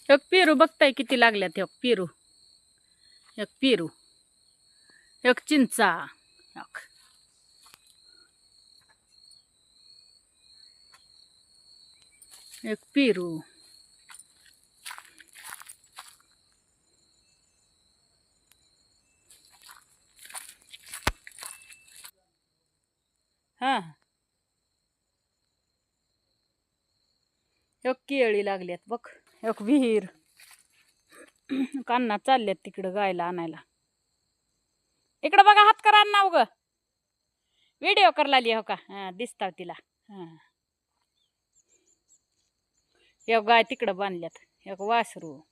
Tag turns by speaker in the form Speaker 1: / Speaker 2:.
Speaker 1: एक पेरू बघताय किती लागल्यात. एक पेरू, एक पेरू, एक चिंचा, एक पेरू. हा, एक केळी लागल्यात बघ. एक विहीर. कान्ना चालल्यात तिकडं गायला आणायला. इकडं बघा, हात करा ना उग. व्हिडिओ कर लागली हो का. हा, दिसताव तिला. हा, एक गाय तिकडं बांधल्यात, एक वासरू.